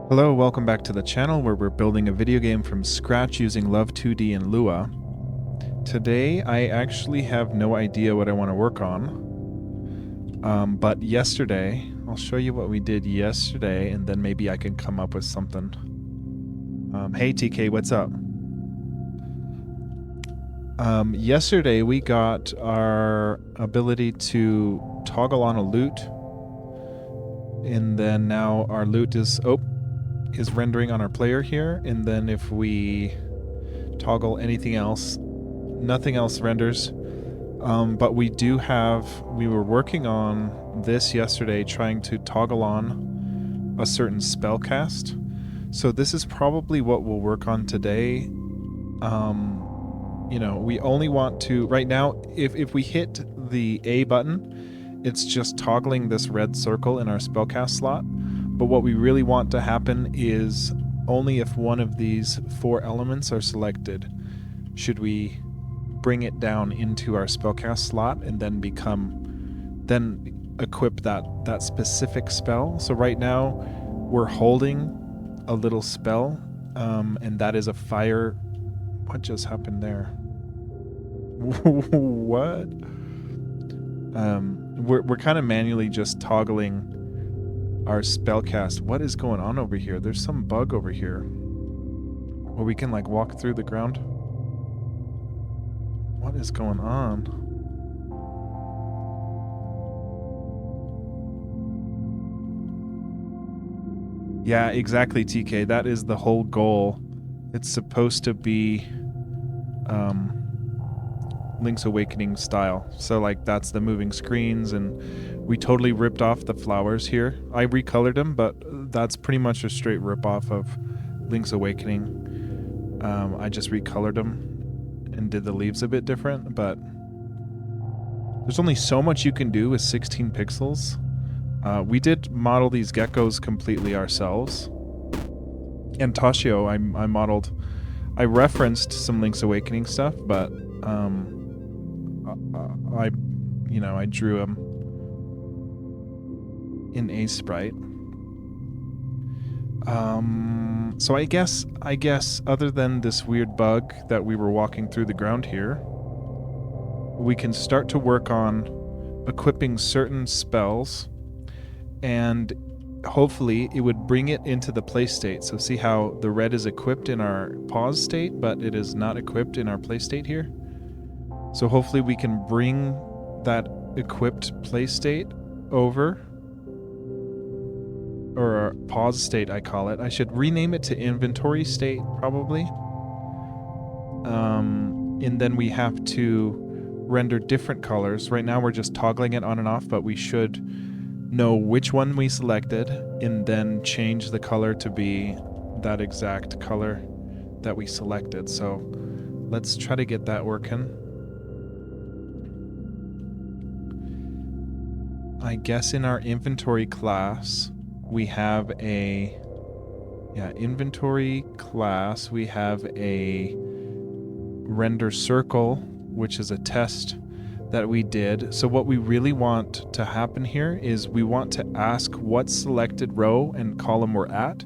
Hello, welcome back to the channel where we're building a video game from scratch using Love2d and Lua. Today, I actually have no idea what I want to work on. But yesterday, I'll show you what we did yesterday, and then maybe I can come up with something. Hey TK, what's up? Yesterday, we got our ability to toggle on a loot, and then now our loot is rendering on our player here, and then if we toggle anything else, nothing else renders. But we were working on this yesterday, trying to toggle on a certain spell cast. So this is probably what we'll work on today. We only want to, right now, if we hit the A button, it's just toggling this red circle in our spellcast slot. But what we really want to happen is only if one of these 4 elements are selected should we bring it down into our spellcast slot and then equip that specific spell. So right now we're holding a little spell, and that is a fire. What just happened there? What? We're kind of manually just toggling our spellcast. What is going on over here? There's some bug over here where we can like walk through the ground. What is going on? Yeah, exactly, TK. That is the whole goal. It's supposed to be Link's Awakening style. So like that's the moving screens, and we totally ripped off the flowers here. I recolored them, but that's pretty much a straight rip off of Link's Awakening. I just recolored them and did the leaves a bit different, but there's only so much you can do with 16 pixels. We did model these geckos completely ourselves. And Tashio, I referenced some Link's Awakening stuff, but I drew him in a sprite. So I guess other than this weird bug that we were walking through the ground here, we can start to work on equipping certain spells, and hopefully it would bring it into the play state. So see how the red is equipped in our pause state, but it is not equipped in our play state here. So hopefully we can bring that equipped play state over, or our pause state I call it. I should rename it to inventory state probably. And then we have to render different colors. Right now we're just toggling it on and off, but we should know which one we selected and then change the color to be that exact color that we selected. So let's try to get that working. I guess in our inventory class we have a inventory class, we have a render circle, which is a test that we did. So what we really want to happen here is we want to ask what selected row and column we're at.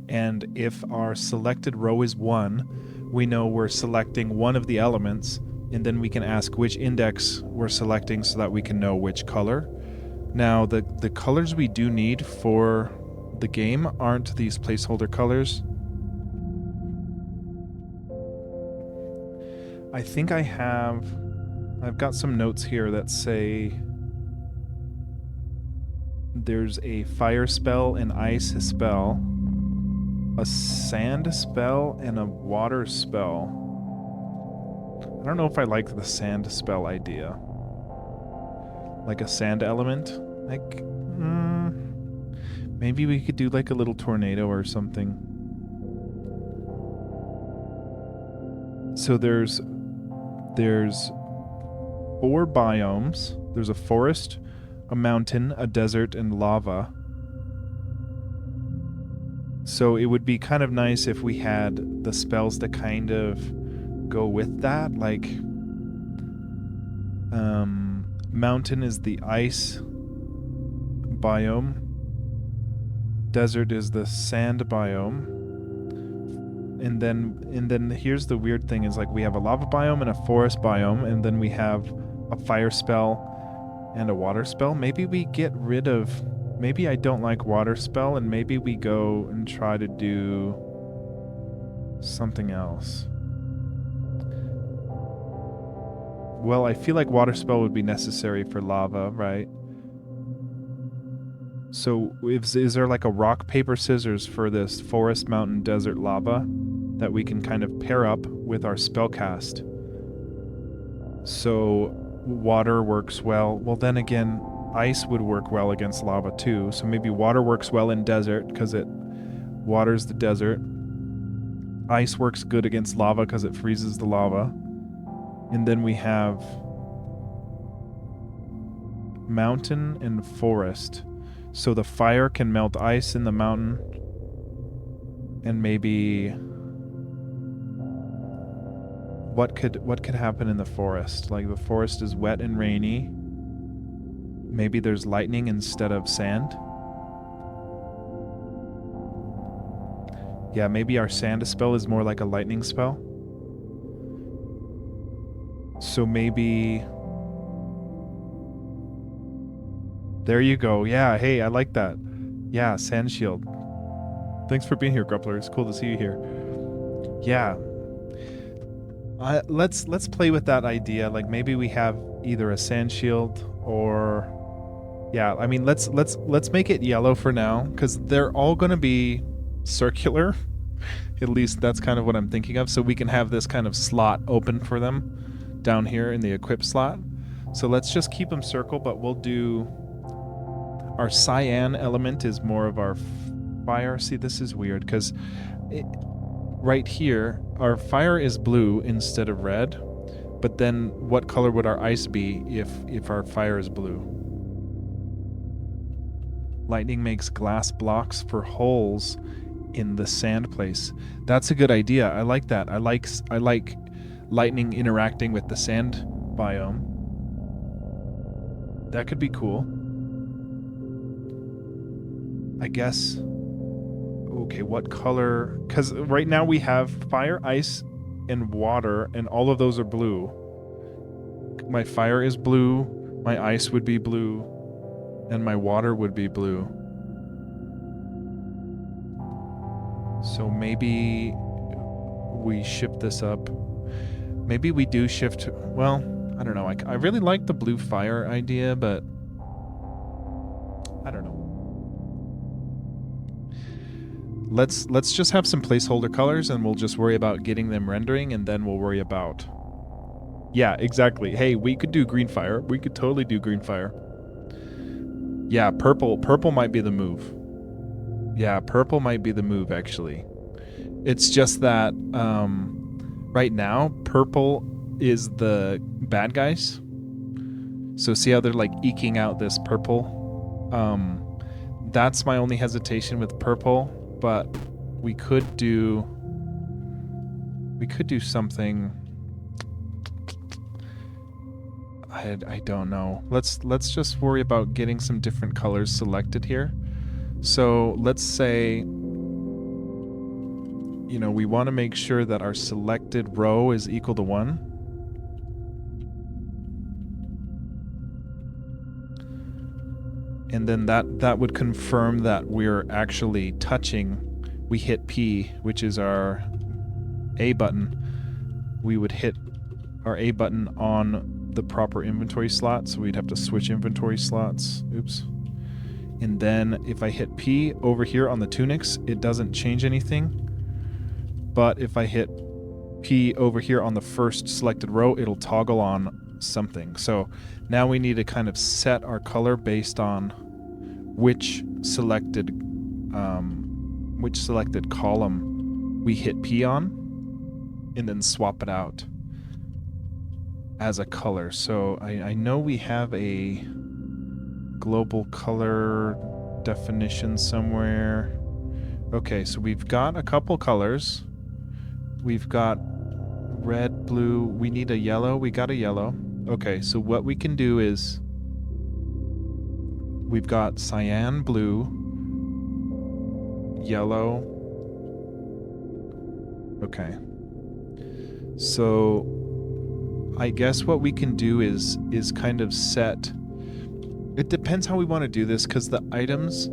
And if our selected row is 1, we know we're selecting one of the elements, and then we can ask which index we're selecting so that we can know which color. Now, the colors we do need for the game aren't these placeholder colors. I think I've got some notes here that say there's a fire spell, an ice spell, a sand spell, and a water spell. I don't know if I like the sand spell idea. Like a sand element. Like, maybe we could do like a little tornado or something. So there's 4 biomes. There's a forest, a mountain, a desert, and lava. So it would be kind of nice if we had the spells that kind of go with that. Like, mountain is the ice biome. Desert is the sand biome. And then here's the weird thing is like we have a lava biome and a forest biome, and then we have a fire spell and a water spell. Maybe we get rid of, maybe I don't like water spell, and maybe we go and try to do something else. Well, I feel like water spell would be necessary for lava, right? So is there like a rock, paper, scissors for this forest, mountain, desert, lava that we can kind of pair up with our spellcast? So water works well. Well, then again, ice would work well against lava too. So maybe water works well in desert because it waters the desert. Ice works good against lava because it freezes the lava. And then we have mountain and forest. So the fire can melt ice in the mountain. And maybe what could happen in the forest? Like the forest is wet and rainy. Maybe there's lightning instead of sand. Yeah, maybe our sand spell is more like a lightning spell. So maybe... There you go. Yeah, hey, I like that. Yeah, sand shield. Thanks for being here, Gruppler. It's cool to see you here. Yeah. Let's play with that idea. Like maybe we have either a sand shield or... Yeah, I mean, let's make it yellow for now, because they're all going to be circular. At least that's kind of what I'm thinking of. So we can have this kind of slot open for them down here in the equip slot. So let's just keep them circle, but we'll do... Our cyan element is more of our fire. See, this is weird, because right here, our fire is blue instead of red. But then what color would our ice be if our fire is blue? Lightning makes glass blocks for holes in the sand place. That's a good idea. I like that. I like lightning interacting with the sand biome. That could be cool. I guess. Okay, what color? Because right now we have fire, ice, and water, and all of those are blue. My fire is blue, my ice would be blue, and my water would be blue. So maybe we shift this up. Maybe we do shift... Well, I don't know. I really like the blue fire idea, but... I don't know. Let's just have some placeholder colors, and we'll just worry about getting them rendering, and then we'll worry about... Yeah, exactly. Hey, we could do green fire. We could totally do green fire. Yeah, purple might be the move. Yeah, purple might be the move, actually. It's just that right now, purple is the bad guys. So see how they're like eking out this purple? That's my only hesitation with purple. But we could do something. I don't know. Let's just worry about getting some different colors selected here. So let's say, you know, we want to make sure that our selected row is equal to 1. And then that would confirm that we're actually touching. We hit P, which is our A button. We would hit our A button on the proper inventory slot, so we'd have to switch inventory slots. Oops. And then if I hit P over here on the tunics, it doesn't change anything. But if I hit P over here on the first selected row, it'll toggle on something. So now we need to kind of set our color based on which selected column we hit P on, and then swap it out as a color. So I know we have a global color definition somewhere. Okay, so we've got a couple colors. We've got red, blue. We need a yellow. We got a yellow. Okay, so what we can do is we've got cyan blue, yellow. Okay. So I guess what we can do is kind of set. It depends how we want to do this, because the items,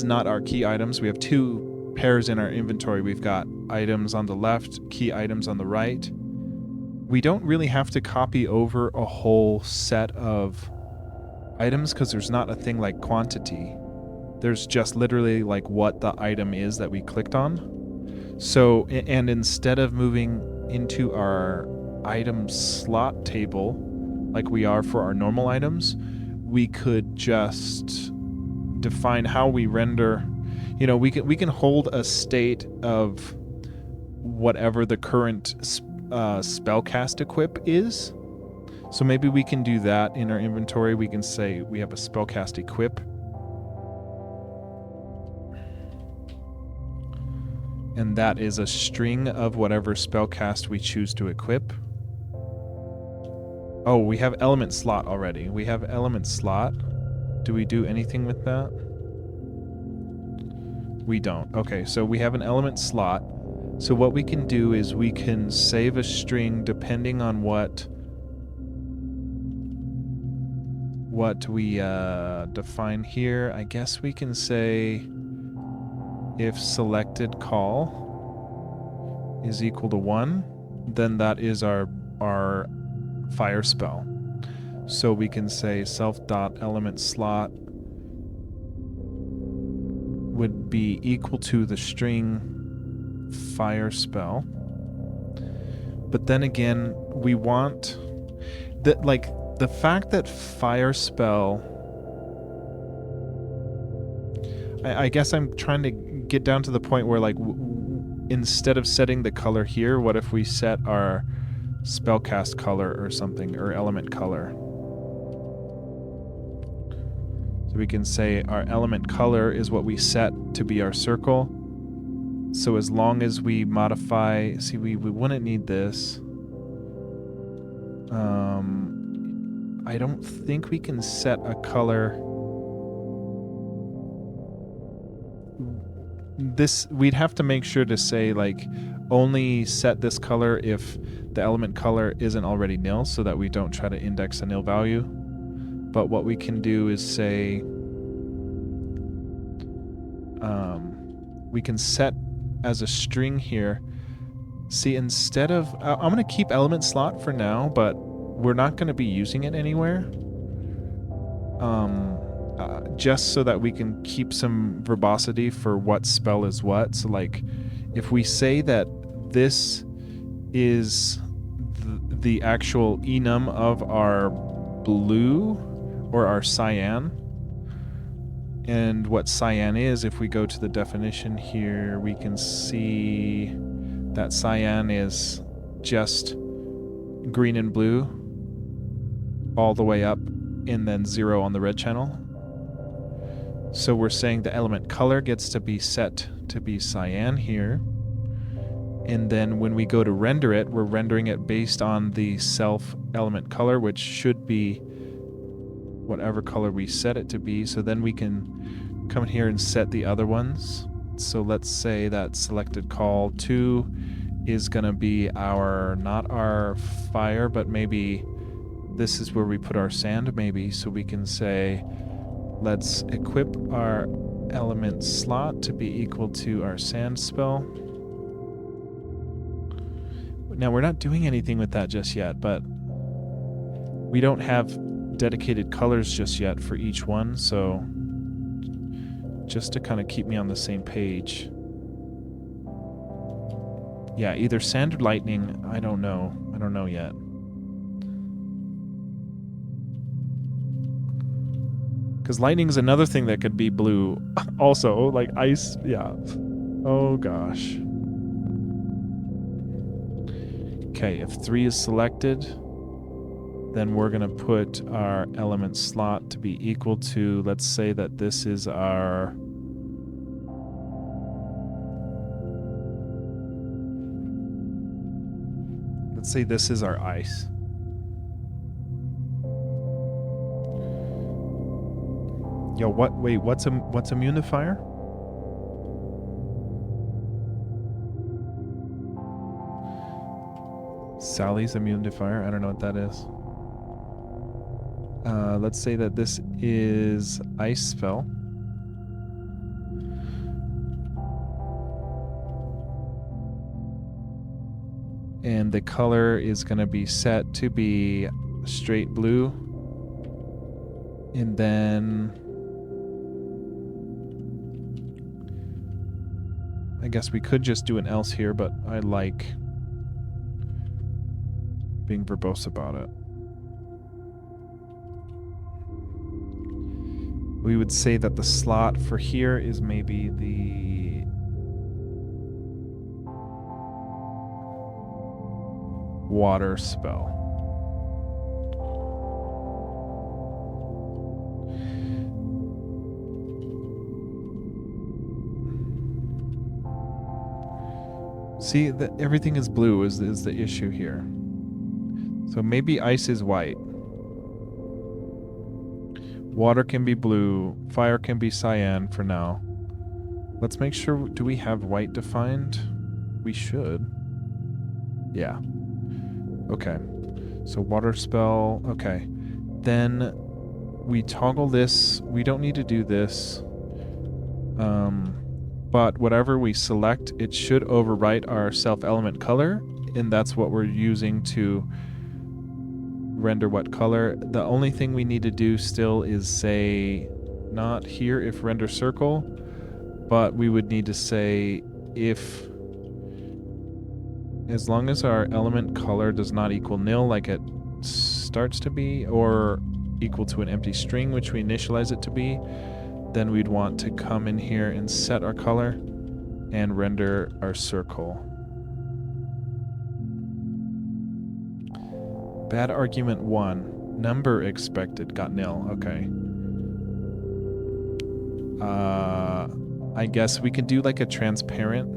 not our key items. We have two pairs in our inventory. We've got items on the left, key items on the right. We don't really have to copy over a whole set of items, because there's not a thing like quantity. There's just literally like what the item is that we clicked on. So, and instead of moving into our item slot table like we are for our normal items, we could just define how we render. You know, we can hold a state of whatever the current spellcast equip is. So maybe we can do that in our inventory. We can say we have a spellcast equip, and that is a string of whatever spellcast we choose to equip. Oh, we have element slot already. We have element slot. Do we do anything with that? We don't. Okay, so we have an element slot. So what we can do is we can save a string depending on what we define here. I guess we can say if selected call is equal to 1, then that is our fire spell. So we can say self.element slot would be equal to the string fire spell. But then again, we want that, like, the fact that fire spell, I guess I'm trying to get down to the point where, like, instead of setting the color here, what if we set our spellcast color or something, or element color? So we can say our element color is what we set to be our circle. So as long as we modify, see, we wouldn't need this. I don't think we can set a color. This, we'd have to make sure to say, like, only set this color if the element color isn't already nil, so that we don't try to index a nil value. But what we can do is say, we can set as a string here. See, instead of, I'm going to keep element slot for now, but we're not going to be using it anywhere. Just so that we can keep some verbosity for what spell is what. So, like, if we say that this is the actual enum of our blue or our cyan, and what cyan is, if we go to the definition here, we can see that cyan is just green and blue all the way up, and then 0 on the red channel. So we're saying the element color gets to be set to be cyan here. And then when we go to render it, we're rendering it based on the self element color, which should be whatever color we set it to be. So then we can come in here and set the other ones. So let's say that selected call 2 is going to be our, not our fire, but maybe this is where we put our sand, maybe. So we can say, let's equip our element slot to be equal to our sand spell. Now, we're not doing anything with that just yet, but we don't have dedicated colors just yet for each one, so just to kind of keep me on the same page. Yeah, either sand or lightning, I don't know. I don't know yet. Because lightning is another thing that could be blue. Also, like ice, yeah. Oh, gosh. Okay, if 3 is selected, then we're going to put our element slot to be equal to, let's say that this is our... Let's say this is our ice. Yo, what? Wait, what's immune to fire? Sally's immune to fire. I don't know what that is. Let's say that this is ice spell. And the color is going to be set to be straight blue. And then I guess we could just do an else here, but I like being verbose about it. We would say that the slot for here is maybe the water spell. See, everything is blue is the issue here. So maybe ice is white. Water can be blue. Fire can be cyan for now. Let's make sure, do we have white defined? We should. Yeah. Okay. So water spell. Okay. Then we toggle this. We don't need to do this. But whatever we select, it should overwrite our self-element color, and that's what we're using to render what color. The only thing we need to do still is say, not here if render circle, but we would need to say if, as long as our element color does not equal nil like it starts to be, or equal to an empty string, which we initialize it to be, then we'd want to come in here and set our color and render our circle. Bad argument 1. Number expected got nil. Okay. I guess we could do like a transparent.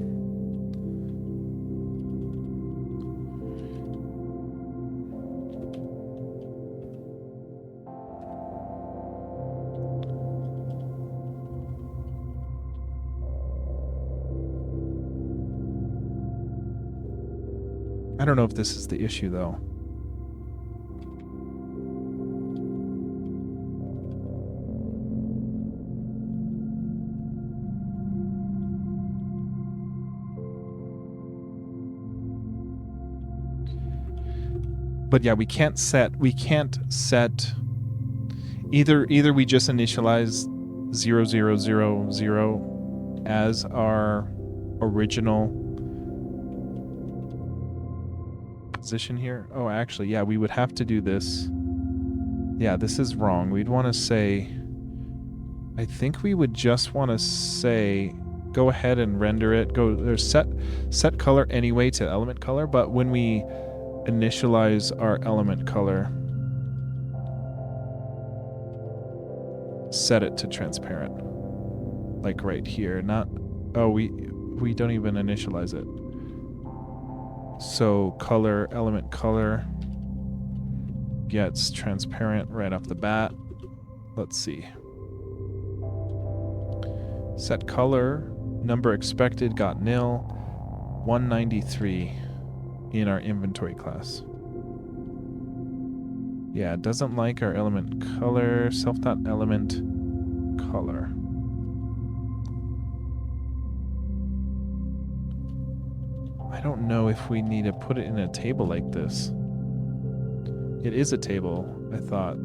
I don't know if this is the issue though. But yeah, we can't set either we just initialize 0000 as our original position here. Oh, actually, yeah, we would have to do this. Yeah, this is wrong. We'd want to say, I think we would just want to say, go ahead and render it. Go set color anyway to element color, but when we initialize our element color, set it to transparent, like right here. Not, oh, we don't even initialize it. So color, element color gets transparent right off the bat. Let's see. Set color, number expected got nil, 193 in our inventory class. Yeah, it doesn't like our element color, self.element color. I don't know if we need to put it in a table like this. It is a table, I thought.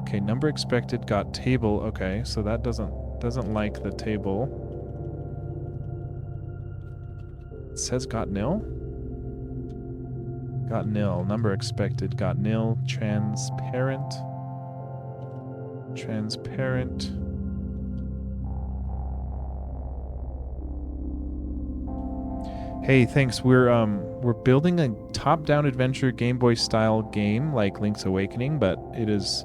Okay, number expected got table. Okay, so that doesn't like the table. It says got nil? Got nil. Number expected got nil. Transparent. Transparent. Hey, thanks. We're building a top-down adventure Game Boy style game like Link's Awakening, but it is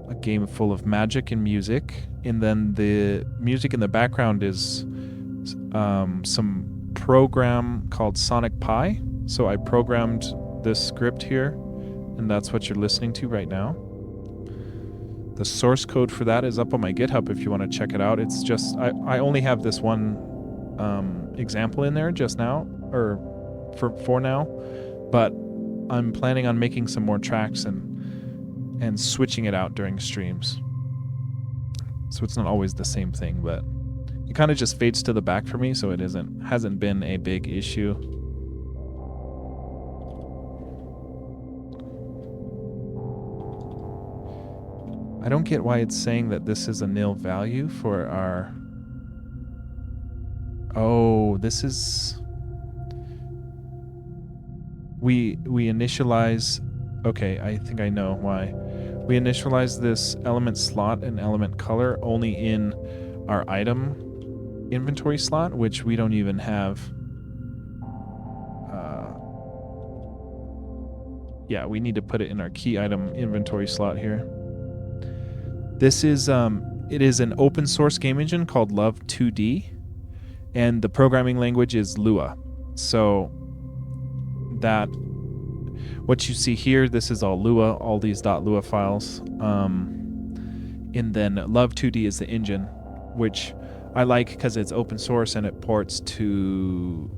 a game full of magic and music. And then the music in the background is some program called Sonic Pi. So I programmed this script here, and that's what you're listening to right now. The source code for that is up on my GitHub if you want to check it out. It's just, I only have this one example in there just now, or for now. But I'm planning on making some more tracks and switching it out during streams. So it's not always the same thing, but it kind of just fades to the back for me, so it hasn't been a big issue. I don't get why it's saying that this is a nil value for our... Oh, this is... We initialize... Okay, I think I know why. We initialize this element slot and element color only in our item inventory slot, which we don't even have. Yeah, we need to put it in our key item inventory slot here. This is it is an open source game engine called Love2d, and the programming language is Lua. So that what you see here, this is all Lua, all these .lua files. And then Love2d is the engine, which I like because it's open source and it ports to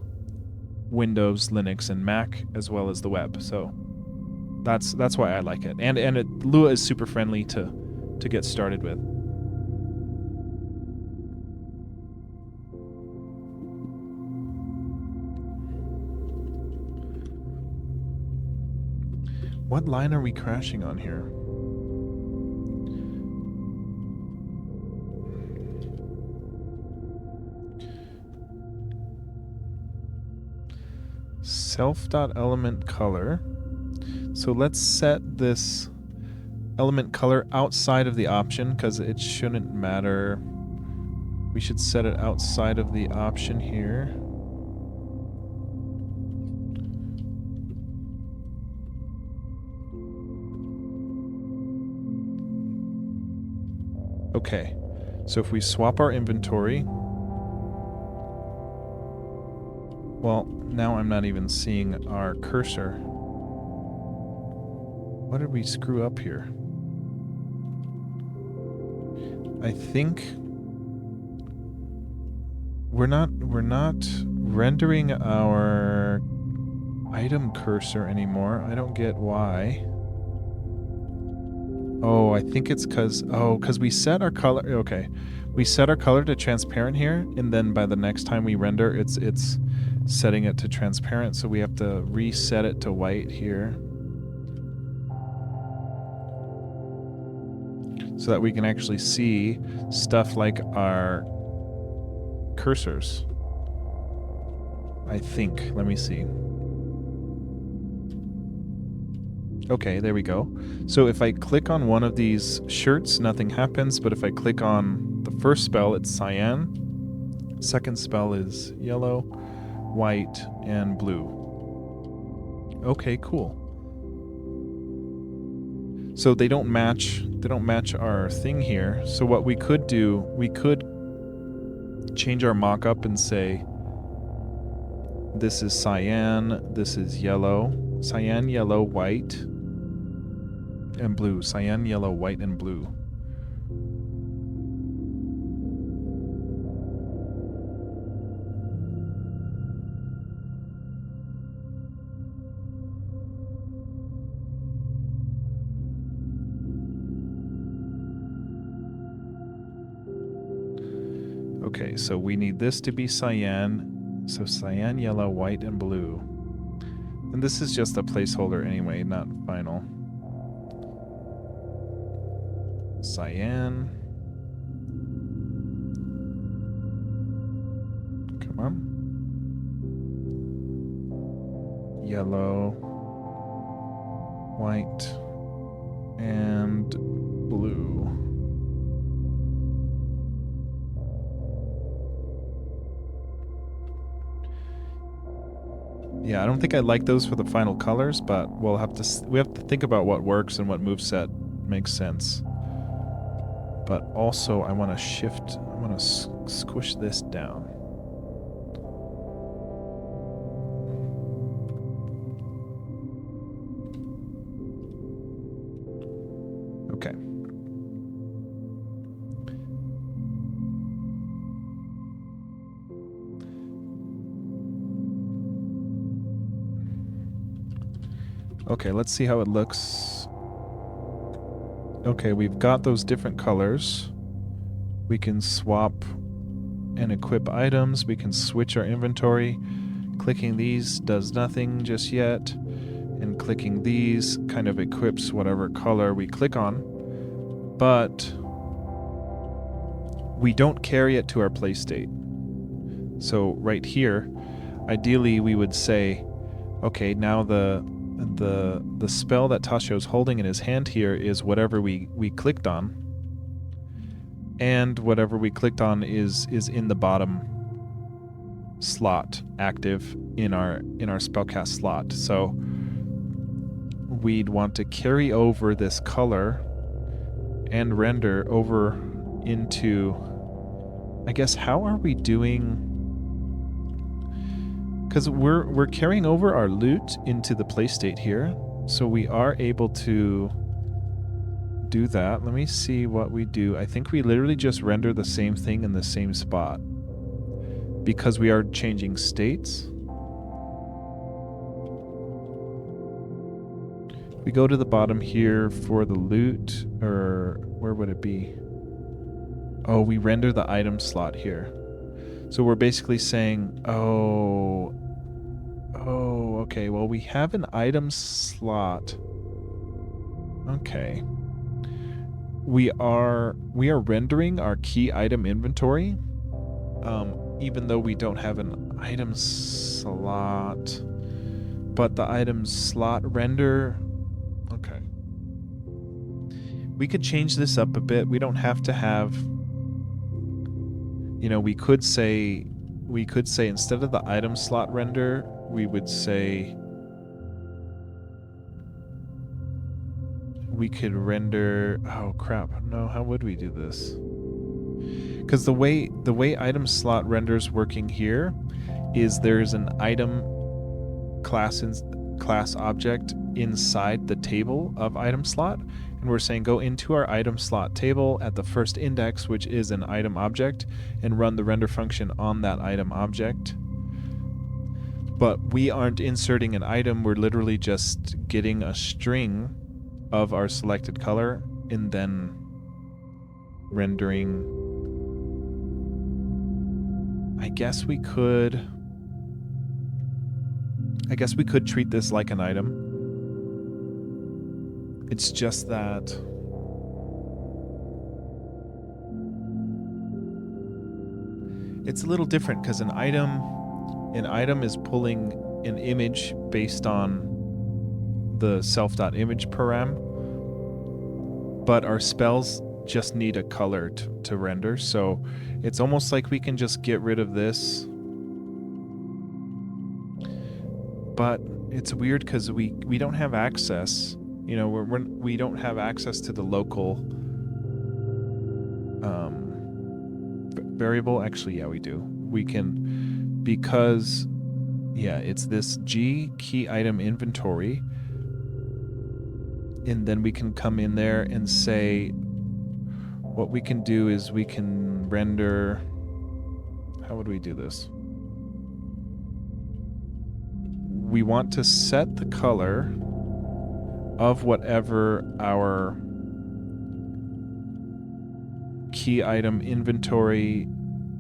Windows, Linux, and Mac as well as the web. So that's why I like it. And Lua is super friendly to get started with. What line are we crashing on here? Self.element color. So let's set this element color outside of the option because it shouldn't matter. We should set it outside of the option here. Okay, so if we swap our inventory, well, now I'm not even seeing our cursor. What did we screw up here? I think we're not rendering our item cursor anymore. I don't get why. Oh, I think it's because we set our color. Okay, we set our color to transparent here, and then by the next time we render, it's setting it to transparent. So we have to reset it to white here, so that we can actually see stuff like our cursors. I think. Let me see. Okay, there we go. So if I click on one of these shirts, nothing happens, but if I click on the first spell, it's cyan. Second spell is yellow, white, and blue. Okay, cool. So they don't match our thing here. So what we could do, we could change our mock-up and say this is cyan, this is yellow, cyan, yellow, white, and blue. Cyan, yellow, white, and blue. Okay, so we need this to be cyan. So cyan, yellow, white, and blue. And this is just a placeholder anyway, not final. Cyan. Come on. Yellow, white, and blue. Yeah, I don't think I like those for the final colors, but we have to think about what works and what moveset makes sense. But also, I want to squish this down. Okay. Okay, let's see how it looks. Okay, we've got those different colors. We can swap and equip items. We can switch our inventory. Clicking these does nothing just yet. And clicking these kind of equips whatever color we click on. But we don't carry it to our play state. So right here, ideally we would say, okay, now the spell that Tashio's holding in his hand here is whatever we clicked on. And whatever we clicked on is in the bottom slot, active in our spellcast slot. So we'd want to carry over this color and render over into, I guess, how are we doing? Because we're carrying over our loot into the play state here, so we are able to do that. Let me see what we do. I think we literally just render the same thing in the same spot because we are changing states. We go to the bottom here for the loot, or where would it be? Oh, we render the item slot here. So we're basically saying, oh, okay, well, we have an item slot. Okay. We are rendering our key item inventory, even though we don't have an item slot. But the item slot render, okay. We could change this up a bit. We don't have to have, you know, we could say instead of the item slot render, we would say we could render, oh crap, no, how would we do this? Because the way item slot renders working here is there's an item class object inside the table of item slot, and we're saying go into our item slot table at the first index, which is an item object, and run the render function on that item object. But we aren't inserting an item, we're literally just getting a string of our selected color and then rendering. I guess we could treat this like an item. It's just that it's a little different because an item is pulling an image based on the self.image param, but our spells just need a color to render, so it's almost like we can just get rid of this. But it's weird because we don't have access, you know, we don't have access to the local variable. Actually, yeah, we do. We can, because, yeah, it's this G key item inventory, and then we can come in there and say, what we can do is we can render, how would we do this? We want to set the color of whatever our key item inventory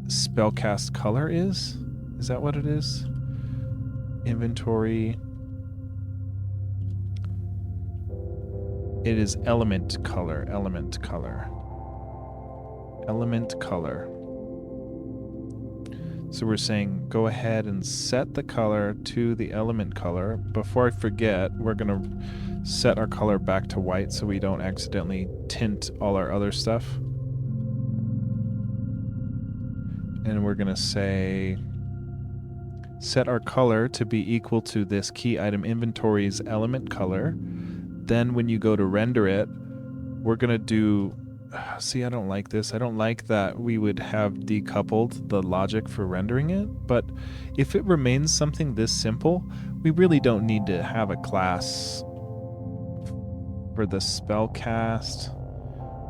spellcast color is. Is that what it is? Inventory. It is element color. So we're saying go ahead and set the color to the element color. Before I forget, we're going to set our color back to white so we don't accidentally tint all our other stuff. And we're going to say set our color to be equal to this key item inventory's element color. Then when you go to render it, we're going to do, see, I don't like this. I don't like that we would have decoupled the logic for rendering it, but if it remains something this simple, we really don't need to have a class for the spellcast.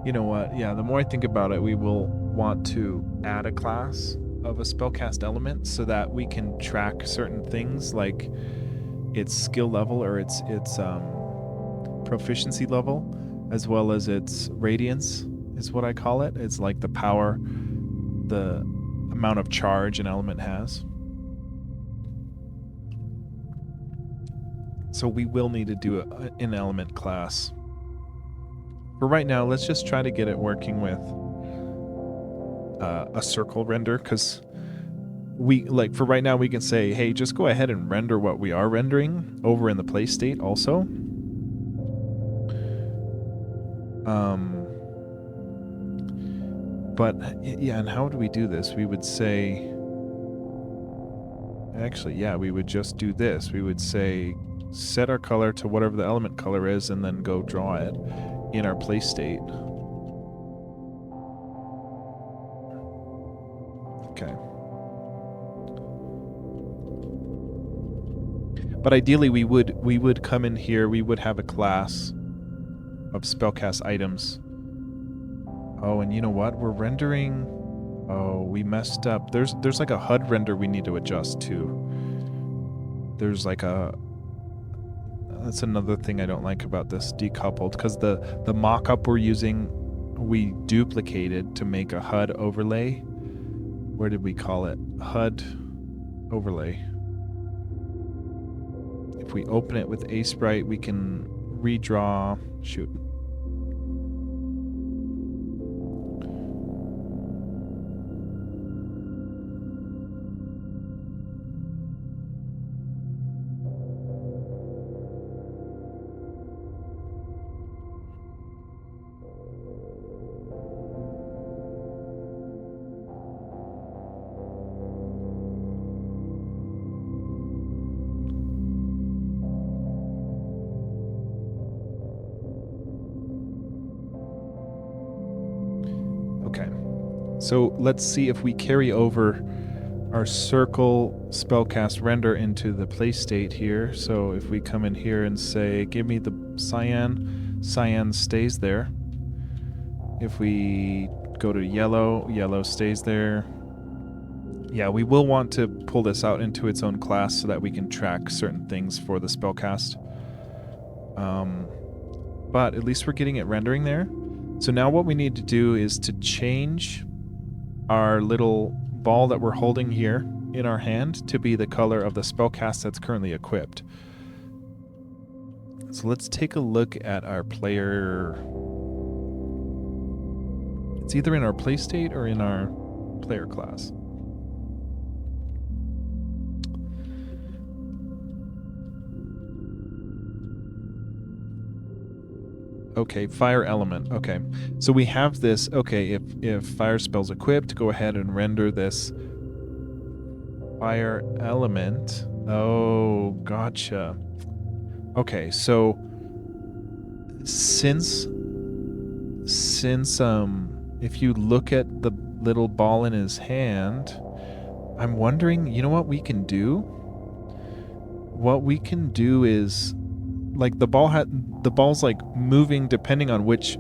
You know what? Yeah, the more I think about it, we will want to add a class of a spellcast element so that we can track certain things, like its skill level or its proficiency level, as well as its radiance is what I call it. It's like the power, the amount of charge an element has. So we will need to do an element class. For right now, let's just try to get it working with a circle render, because for right now we can say, hey, just go ahead and render what we are rendering over in the play state also. But yeah, and how do we do this? We would say, actually, yeah, we would just do this. We would say set our color to whatever the element color is and then go draw it in our play state. Okay. But ideally we would come in here, we would have a class of spellcast items. Oh, and you know what? We're rendering... Oh, we messed up. There's like a HUD render we need to adjust to. There's like a... That's another thing I don't like about this decoupled, because the mock-up we're using, we duplicated to make a HUD overlay. Where did we call it? HUD overlay. If we open it with a sprite, we can redraw... Shoot. So let's see if we carry over our circle spellcast render into the play state here. So if we come in here and say, give me the cyan, cyan stays there. If we go to yellow, yellow stays there. Yeah, we will want to pull this out into its own class so that we can track certain things for the spellcast. But at least we're getting it rendering there. So now what we need to do is to change our little ball that we're holding here in our hand to be the color of the spellcast that's currently equipped. So let's take a look at our player. It's either in our play state or in our player class. Okay, fire element. Okay, so we have this. Okay, if fire spell's equipped, go ahead and render this fire element. Oh, gotcha. Okay, so since if you look at the little ball in his hand, I'm wondering, you know what we can do? What we can do is, like, the ball's like moving depending on which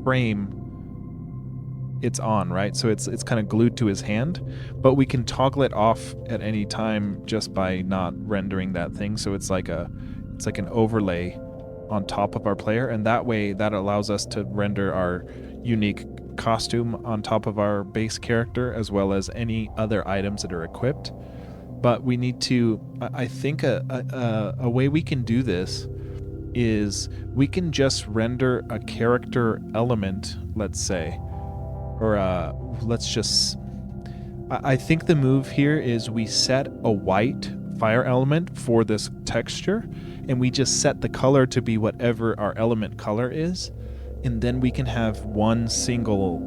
frame it's on, right? So it's kind of glued to his hand, but we can toggle it off at any time just by not rendering that thing. So it's like an overlay on top of our player, and that way that allows us to render our unique costume on top of our base character, as well as any other items that are equipped. But we need to, I think a way we can do this is we can just render a character element, let's say, or I think the move here is we set a white fire element for this texture, and we just set the color to be whatever our element color is, and then we can have one single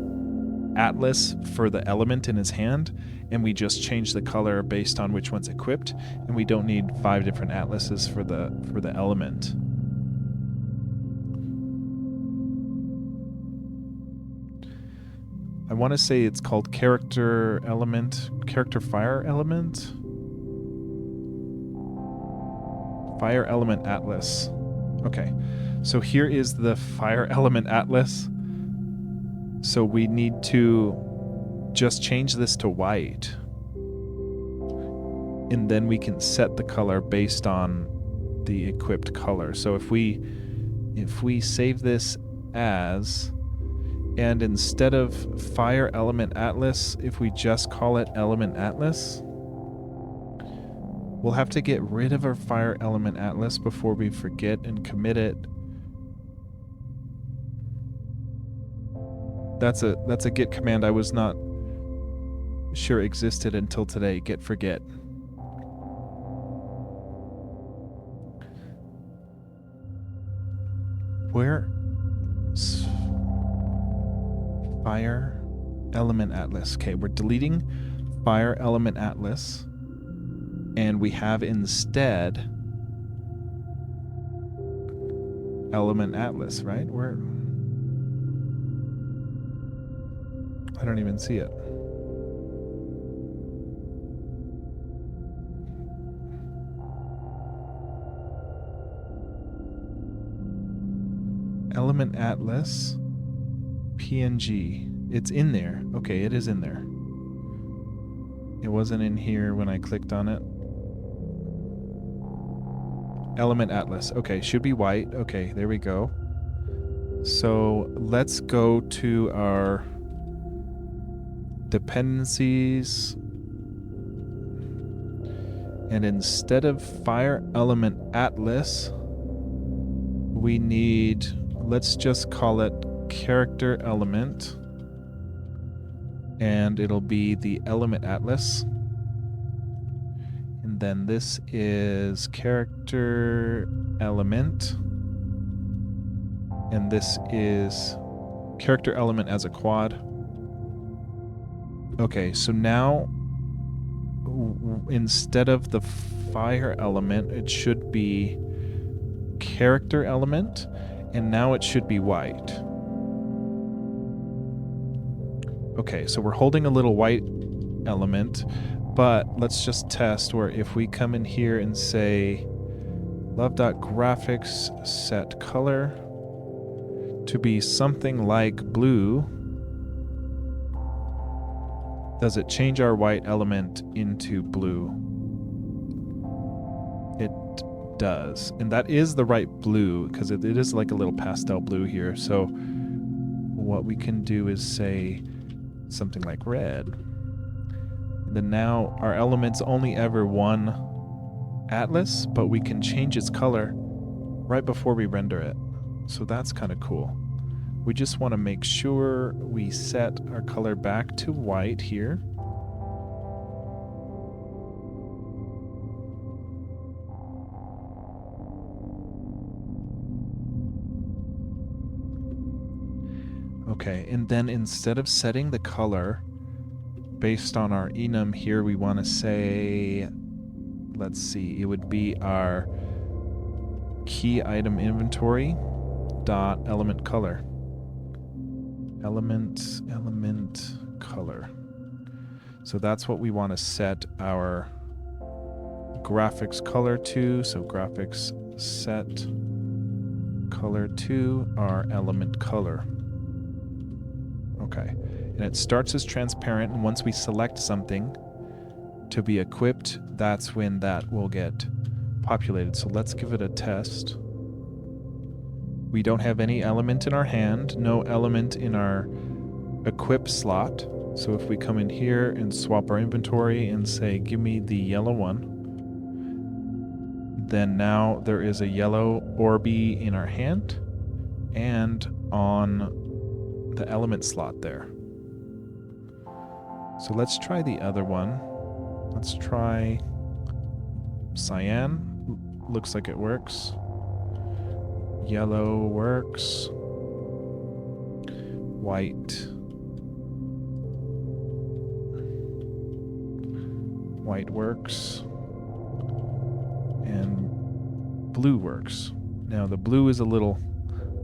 atlas for the element in his hand, and we just change the color based on which one's equipped, and we don't need 5 different atlases for the element. I want to say it's called character fire element. Fire element atlas. Okay, so here is the fire element atlas. So we need to just change this to white. and then we can set the color based on the equipped color. So if we save this as, and instead of Fire Element Atlas, if we just call it Element Atlas, we'll have to get rid of our Fire Element Atlas before we forget and commit it. That's a git command I was not sure existed until today. Git forget. Where? Fire Element Atlas. Okay, we're deleting Fire Element Atlas, and we have instead Element Atlas, right? Where? I don't even see it. Element Atlas, PNG. It's in there. Okay, it is in there. It wasn't in here when I clicked on it. Element Atlas. Okay, should be white. Okay, there we go. So let's go to our dependencies. And instead of Fire Element Atlas, we need, let's just call it Character Element. And it'll be the Element Atlas. And then this is Character Element. And this is Character Element as a quad. Okay, so now instead of the Fire Element, it should be Character Element, and now it should be white. Okay, so we're holding a little white element, but let's just test where if we come in here and say love.graphics set color to be something like blue, does it change our white element into blue? It does. And that is the right blue, because it is like a little pastel blue here. So what we can do is say something like red. And then now our element's only ever one atlas, but we can change its color right before we render it. So that's kind of cool. We just want to make sure we set our color back to white here. Okay, and then instead of setting the color based on our enum here, we want to say, let's see, it would be our key item inventory dot element color. Element color. So that's what we want to set our graphics color to. So graphics set color to our element color. Okay. And it starts as transparent, and once we select something to be equipped, that's when that will get populated. So let's give it a test. We don't have any element in our hand, no element in our equip slot. So if we come in here and swap our inventory and say, give me the yellow one, then now there is a yellow Orbi in our hand and on the element slot there. So let's try the other one. Let's try cyan. Looks like it works. Yellow works. White. White works. And blue works. Now the blue is a little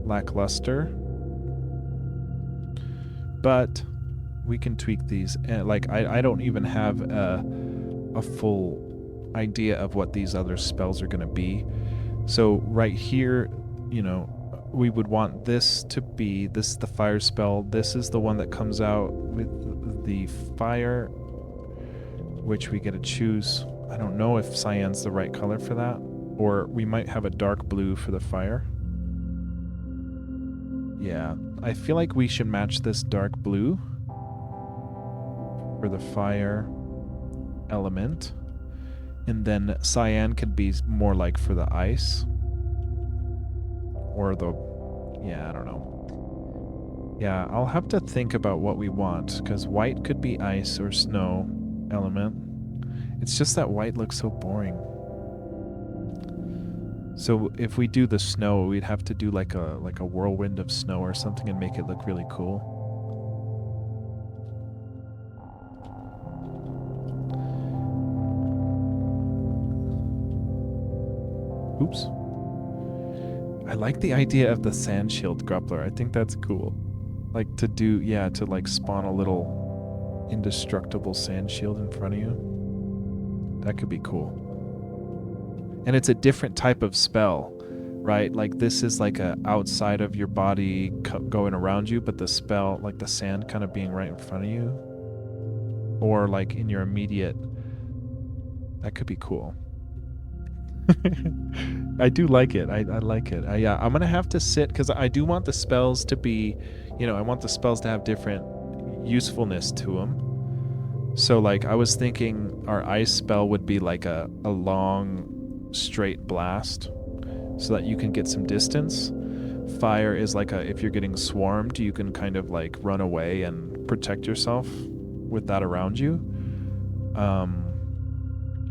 lackluster, but we can tweak these. Like I don't even have a full idea of what these other spells are going to be. So right here, you know, we would want this to be, this is the fire spell. This is the one that comes out with the fire, which we get to choose I don't know if cyan's the right color for that, or we might have a dark blue for the fire. Yeah, I feel like we should match this dark blue for the fire element. And then cyan could be more like for the ice. Or the... yeah, I don't know. Yeah, I'll have to think about what we want, because white could be ice or snow element. It's just that white looks so boring. So if we do the snow, we'd have to do like a whirlwind of snow or something and make it look really cool. Oops. I like the idea of the sand shield grappler. I think that's cool. Like to do, yeah, to like spawn a little indestructible sand shield in front of you. That could be cool. And it's a different type of spell, right? Like this is like a outside of your body going around you, but the spell, like the sand kind of being right in front of you. Or like in your immediate... that could be cool. I do like it. I like it. Yeah, I'm going to have to sit, because I do want the spells to be, you know, I want the spells to have different usefulness to them. So like I was thinking our ice spell would be like a long straight blast so that you can get some distance. Fire is like if you're getting swarmed, you can kind of like run away and protect yourself with that around you.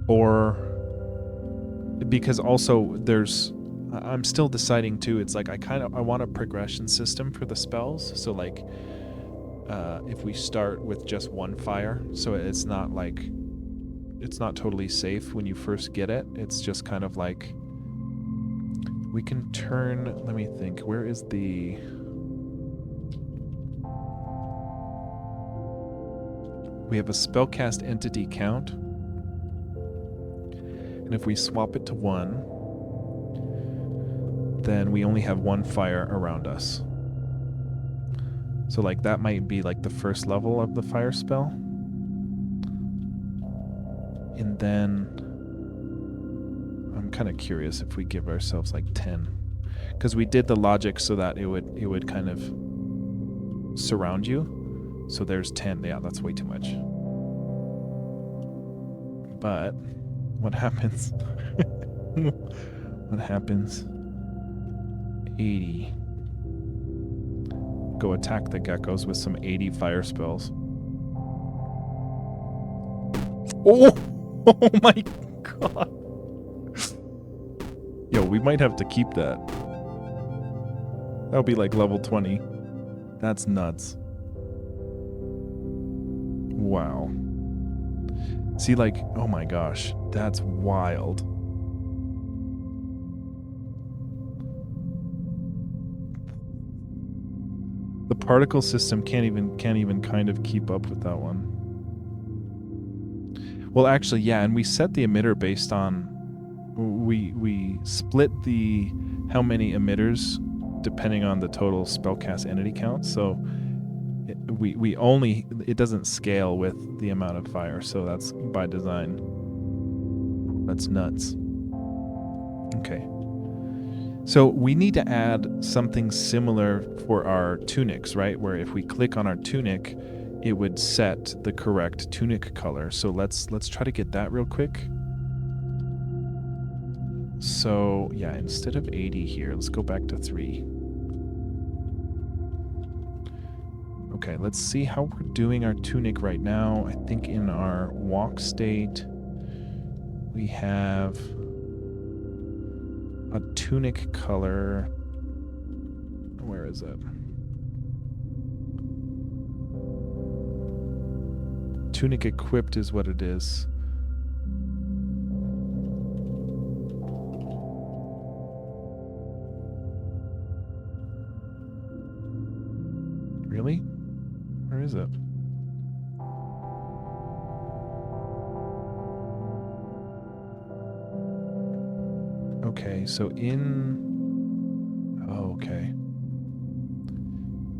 Or because also I'm still deciding too, it's like I want a progression system for the spells. So like if we start with just one fire, so it's not totally safe when you first get it. It's just kind of like we can turn, let me think, where is the... we have a spellcast entity count. And if we swap it to 1, then we only have 1 fire around us. So like that might be like the first level of the fire spell. And then I'm kind of curious if we give ourselves like 10. Because we did the logic so that it would kind of surround you. So there's 10. Yeah, that's way too much. But what happens? What happens? 80. Go attack the geckos with some 80 fire spells. Oh! Oh my god! Yo, we might have to keep that. That'll be like level 20. That's nuts. Wow. See, like, oh my gosh, that's wild. The particle system can't even kind of keep up with that one. Well, actually, yeah, and we set the emitter based on we split the how many emitters depending on the total spellcast entity count. So we only, it doesn't scale with the amount of fire, so that's by design. That's nuts. Okay. So we need to add something similar for our tunics, right? Where if we click on our tunic, it would set the correct tunic color. So let's try to get that real quick. So yeah, instead of 80 here, let's go back to 3. Okay, let's see how we're doing our tunic right now. I think in our walk state, we have a tunic color. Where is it? Tunic equipped is what it is. Really? Where is it? Okay, so oh, okay.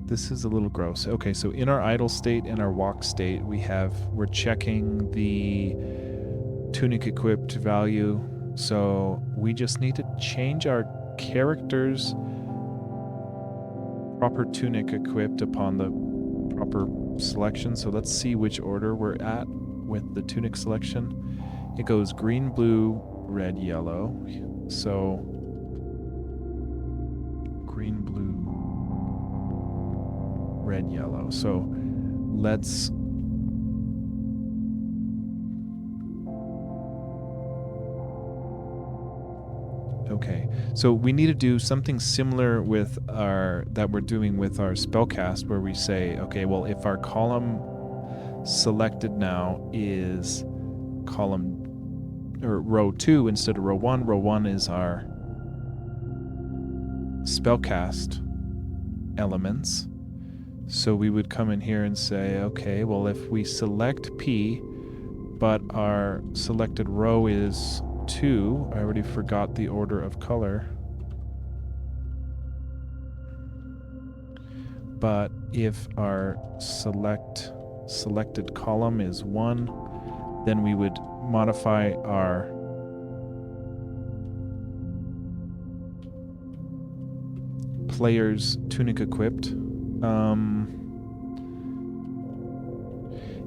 This is a little gross. Okay, so in our idle state and our walk state, we're checking the tunic equipped value. So we just need to change our character's proper tunic equipped upon the proper selection. So let's see which order we're at with the tunic selection. It goes green, blue, red, yellow. So green, blue, red, yellow. So let's okay. So we need to do something similar with our that we're doing with our spellcast, where we say, okay, well, if our column selected now is column or row 2 instead of row 1. Row 1 is our spellcast elements. So we would come in here and say, okay, well, if we select P, but our selected row is 2, I already forgot the order of color. But if our selected column is 1, then we would modify our player's tunic equipped.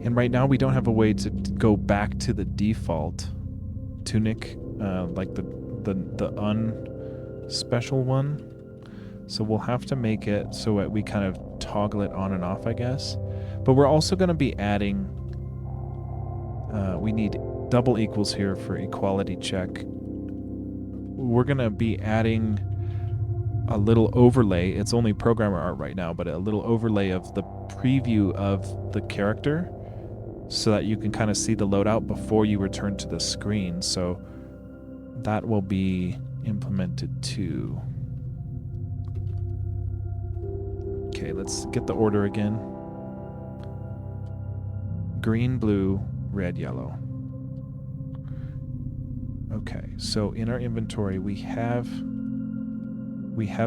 And right now we don't have a way to go back to the default tunic, like the unspecial one. So we'll have to make it so that we kind of toggle it on and off, I guess. But we're also going to be adding, we need double equals here for equality check. We're going to be adding a little overlay. It's only programmer art right now, but a little overlay of the preview of the character so that you can kind of see the loadout before you return to the screen. So that will be implemented too. Okay, let's get the order again. Green, blue, red, yellow. Okay, so in our inventory we have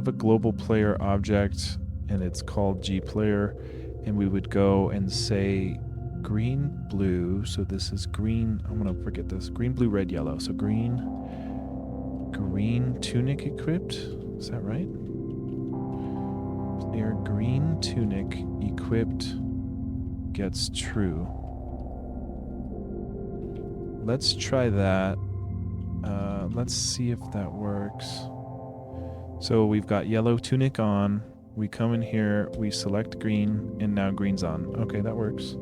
a global player object, and it's called gPlayer, and we would go and say green, blue. So this is green. I'm gonna forget this. Green, blue, red, yellow. So green tunic equipped. Is that right? Player green tunic equipped gets true. Let's try that. Let's see if that works. So we've got yellow tunic on. We come in here, we select green, and now green's on. Okay, that works.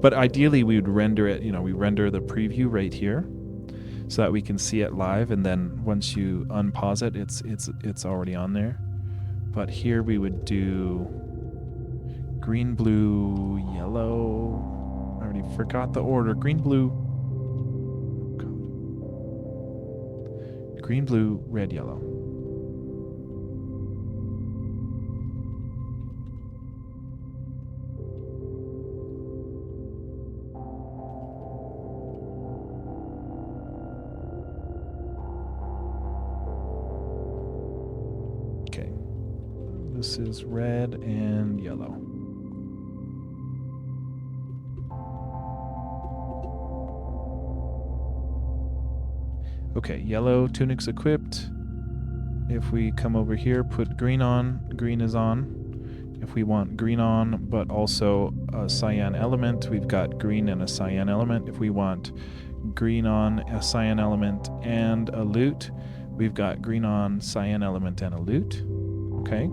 But ideally we would render it, we render the preview right here so that we can see it live, and then once you unpause it, it's already on there. But here we would do green, blue, yellow. I already forgot the order. Green, blue, red, yellow. Okay. This is red and yellow. Okay, yellow tunic's equipped. If we come over here, put green on, green is on. If we want green on, but also a cyan element, we've got green and a cyan element. If we want green on, a cyan element, and a loot, we've got green on, cyan element, and a loot. Okay.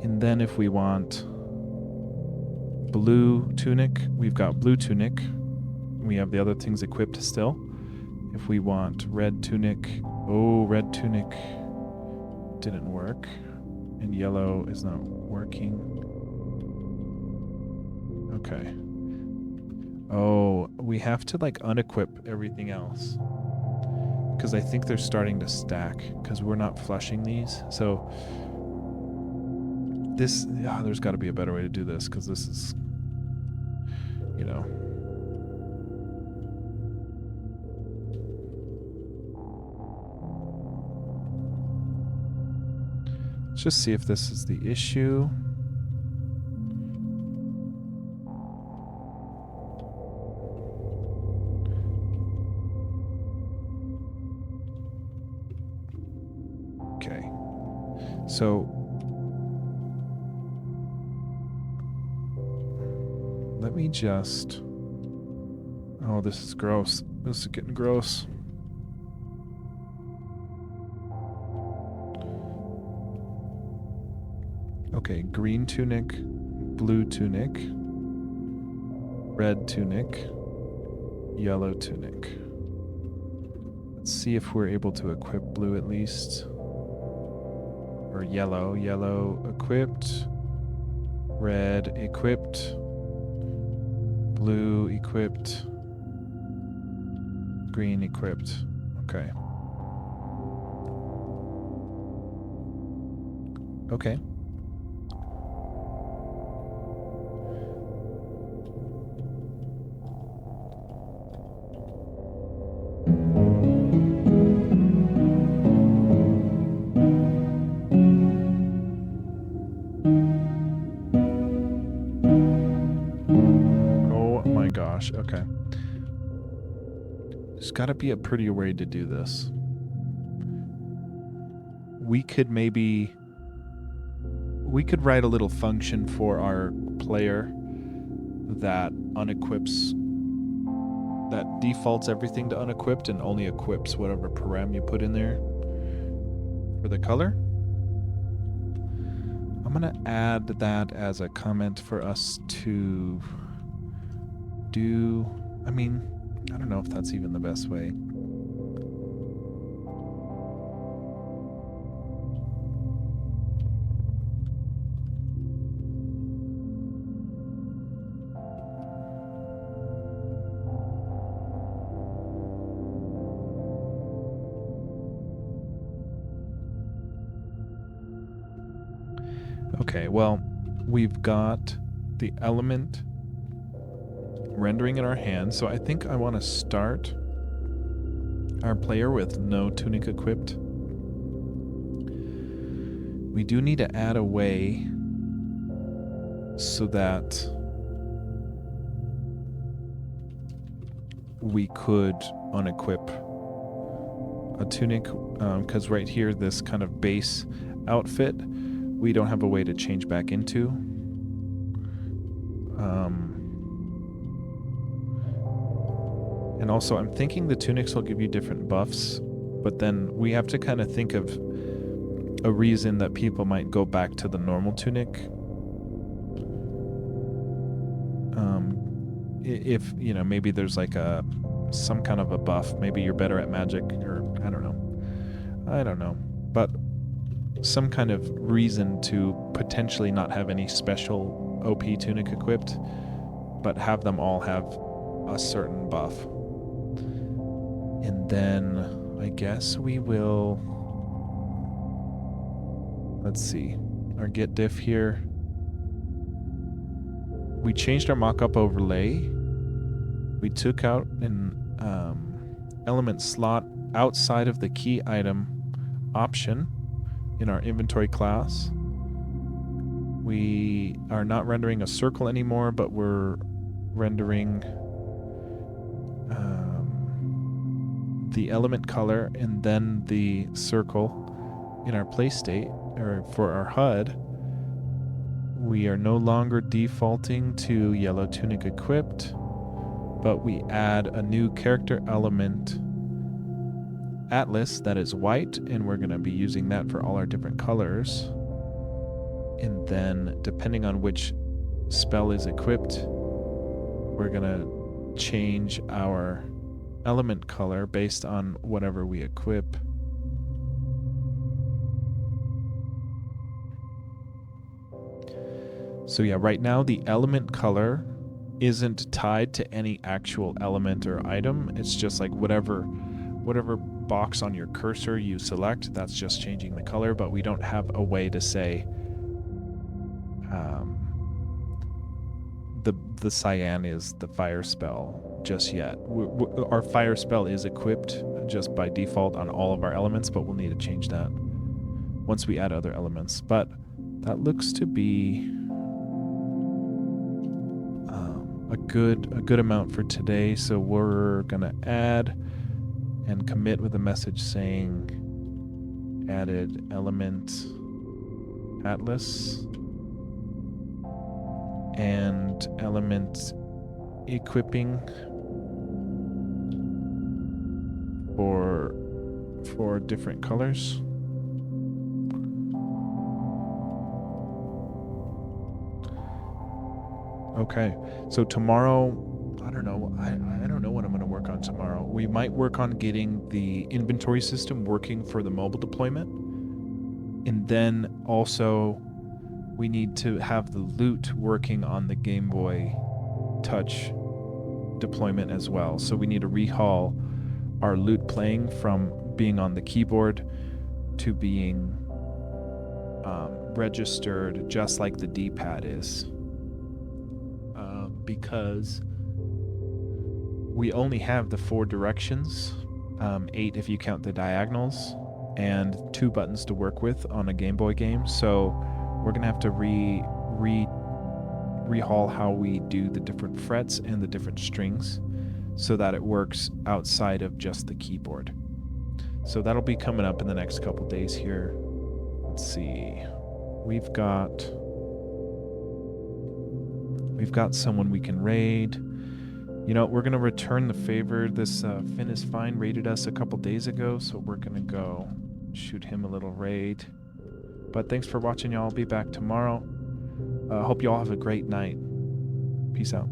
And then if we want blue tunic, we've got blue tunic. We have the other things equipped still. If we want red tunic, red tunic didn't work. And yellow is not working. Okay. Oh, we have to unequip everything else. Because I think they're starting to stack because we're not flushing these. So this, there's got to be a better way to do this because this is, Let's just see if this is the issue. So let me just... Oh, this is gross. This is getting gross. Okay, green tunic, blue tunic, red tunic, yellow tunic. Let's see if we're able to equip blue at least. Or yellow. Yellow equipped. Red equipped. Blue equipped. Green equipped. Okay. Okay. Oh my gosh. Okay. There's got to be a prettier way to do this. We could write a little function for our player that defaults everything to unequipped and only equips whatever param you put in there for the color. I'm going to add that as a comment for us to do. I mean, I don't know if that's even the best way. Okay, well, we've got the element rendering in our hand, so I think I want to start our player with no tunic equipped. We do need to add a way so that we could unequip a tunic, because right here, this kind of base outfit, we don't have a way to change back into. And also, I'm thinking the tunics will give you different buffs, but then we have to kind of think of a reason that people might go back to the normal tunic. If, you know, maybe there's like some kind of a buff. Maybe you're better at magic, or I don't know. But some kind of reason to potentially not have any special OP tunic equipped, but have them all have a certain buff. And then I guess we will, let's see, our get diff here. We changed our mock-up overlay. We took out an element slot outside of the key item option in our inventory class. We are not rendering a circle anymore, but we're rendering the element color and then the circle in our play state, or for our HUD. We are no longer defaulting to yellow tunic equipped, but we add a new character element, Atlas, that is white, and we're going to be using that for all our different colors. And then, depending on which spell is equipped, we're going to change our element color based on whatever we equip. So yeah, right now the element color isn't tied to any actual element or item. It's just like whatever box on your cursor you select, that's just changing the color, but we don't have a way to say the cyan is the fire spell just yet. Our fire spell is equipped just by default on all of our elements, but we'll need to change that once we add other elements. But that looks to be a good amount for today. So we're gonna add and commit with a message saying added element Atlas. And element equipping for different colors. Okay, so tomorrow, I don't know. I don't know what I'm going to work on tomorrow. We might work on getting the inventory system working for the mobile deployment, and then also we need to have the loot working on the Game Boy Touch deployment as well. So we need to rehaul our loot playing from being on the keyboard to being registered just like the D-pad is. Because we only have the 4 directions, 8 if you count the diagonals, and 2 buttons to work with on a Game Boy game. So we're gonna have to rehaul how we do the different frets and the different strings so that it works outside of just the keyboard. So that'll be coming up in the next couple days here. Let's see. We've got someone we can raid. You know, we're going to return the favor. This Finn is Fine raided us a couple days ago, so we're going to go shoot him a little raid. But thanks for watching, y'all. I'll be back tomorrow. Hope you all have a great night. Peace out.